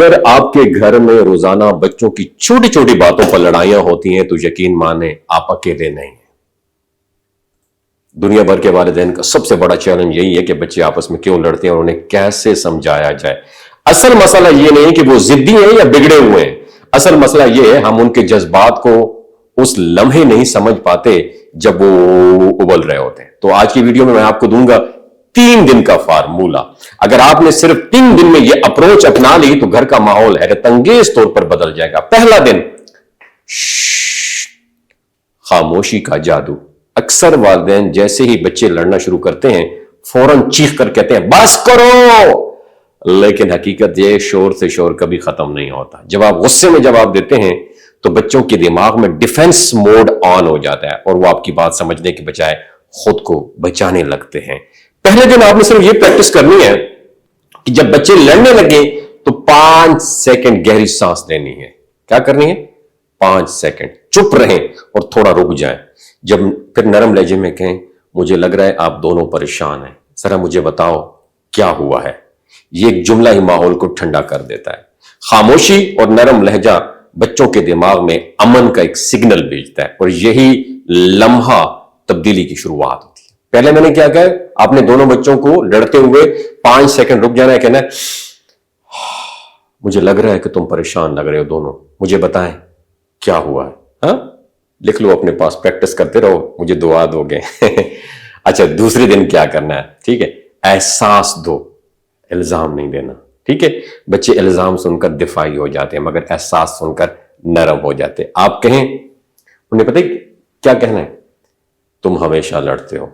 अगर आपके घर में रोजाना बच्चों की छोटी छोटी बातों पर लड़ाइयां होती हैं तो यकीन माने आप अकेले नहीं हैं। दुनिया भर के वालिदैन का सबसे बड़ा चैलेंज यही है कि बच्चे आपस में क्यों लड़ते हैं और उन्हें कैसे समझाया जाए। असल मसला यह नहीं कि वो जिद्दी हैं या बिगड़े हुए हैं, असल मसला यह है हम उनके जज्बात को उस लम्हे नहीं समझ पाते जब वो उबल रहे होते हैं। तो आज की वीडियो में मैं आपको दूंगा 3 दिन का फार्मूला। अगर आपने सिर्फ 3 दिन में यह अप्रोच अपना ली तो घर का माहौल हैरत अंगेज तौर पर बदल जाएगा। पहला दिन, खामोशी का जादू। अक्सर वालिदैन जैसे ही बच्चे लड़ना शुरू करते हैं फौरन चीख कर कहते हैं बस करो, लेकिन हकीकत यह शोर से शोर कभी खत्म नहीं होता। जब आप गुस्से में जवाब देते हैं तो बच्चों के दिमाग में डिफेंस मोड ऑन हो जाता है और वो आपकी बात समझने के बजाय खुद को बचाने लगते हैं। पहले दिन आपने सिर्फ ये प्रैक्टिस करनी है कि जब बच्चे लड़ने लगे तो 5 सेकंड गहरी सांस लेनी है। क्या करनी है? 5 सेकंड चुप रहें और थोड़ा रुक जाएं। जब फिर नरम लहजे में कहें मुझे लग रहा है आप दोनों परेशान हैं, जरा मुझे बताओ क्या हुआ है। ये एक जुमला ही माहौल को ठंडा कर देता है। खामोशी और नरम लहजा बच्चों के दिमाग में अमन का एक सिग्नल भेजता है और यही लम्हा तब्दीली की शुरुआत होती है। पहले मैंने क्या कहा, आपने दोनों बच्चों को लड़ते हुए 5 सेकंड रुक जाना है, कहना है मुझे लग रहा है कि तुम परेशान लग रहे हो दोनों, मुझे बताएं क्या हुआ है। हाँ, लिख लो अपने पास, प्रैक्टिस करते रहो, मुझे दुआ दोगे। अच्छा, दूसरे दिन क्या करना है? ठीक है, एहसास दो, इल्जाम नहीं देना। ठीक है, बच्चे इल्जाम सुनकर दिफाई हो जाते हैं मगर एहसास सुनकर नरम हो जाते हैं। आप कहें, उन्हें पता है क्या कहना है, तुम हमेशा लड़ते हो।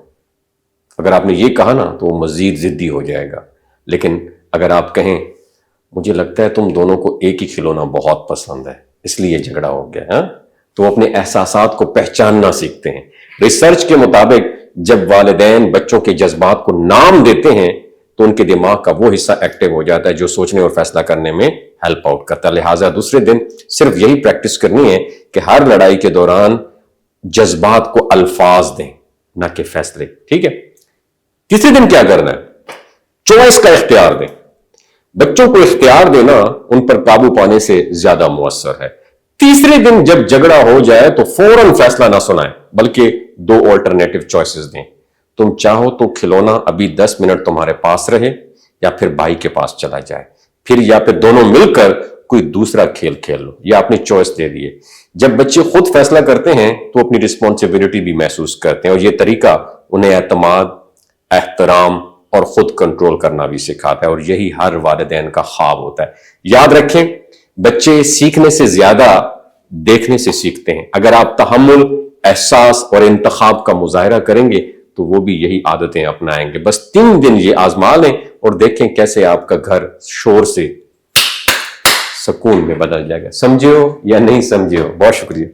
अगर आपने ये कहा ना तो वो मजीद जिद्दी हो जाएगा। लेकिन अगर आप कहें मुझे लगता है तुम दोनों को एक ही खिलौना बहुत पसंद है इसलिए झगड़ा हो गया, हाँ, तो अपने एहसासात को पहचानना सीखते हैं। रिसर्च के मुताबिक जब वालिदैन बच्चों के जज्बात को नाम देते हैं तो उनके दिमाग का वो हिस्सा एक्टिव हो जाता है जो सोचने और फैसला करने में हेल्प आउट करता है। लिहाजा दूसरे दिन सिर्फ यही प्रैक्टिस करनी है कि हर लड़ाई के दौरान जज्बात को अल्फाज दें, ना कि फैसले। ठीक है, तीसरे दिन क्या करना है? चॉइस का इख्तियार दें। बच्चों को इख्तियार देना उन पर काबू पाने से ज्यादा मुअस्सर है। तीसरे दिन जब झगड़ा हो जाए तो फौरन फैसला ना सुनाएं बल्कि 2 ऑल्टरनेटिव चॉइसेस दें। तुम चाहो तो खिलौना अभी 10 मिनट तुम्हारे पास रहे या फिर भाई के पास चला जाए, फिर या फिर दोनों मिलकर कोई दूसरा खेल खेल लो। या आपने चॉइस दे दिए। जब बच्चे खुद फैसला करते हैं तो अपनी रिस्पॉन्सिबिलिटी भी महसूस करते हैं और यह तरीका उन्हें एतमाद, एहतराम और खुद कंट्रोल करना भी सिखाता है और यही हर वालिदैन का ख्वाब होता है। याद रखें, बच्चे सीखने से ज्यादा देखने से सीखते हैं। अगर आप तहम्मुल, एहसास और इंतखाब का मुजाहिरा करेंगे तो वो भी यही आदतें अपनाएंगे। बस 3 दिन ये आजमा लें और देखें कैसे आपका घर शोर से सुकून में बदल जाएगा। समझे हो या नहीं समझे हो? बहुत शुक्रिया।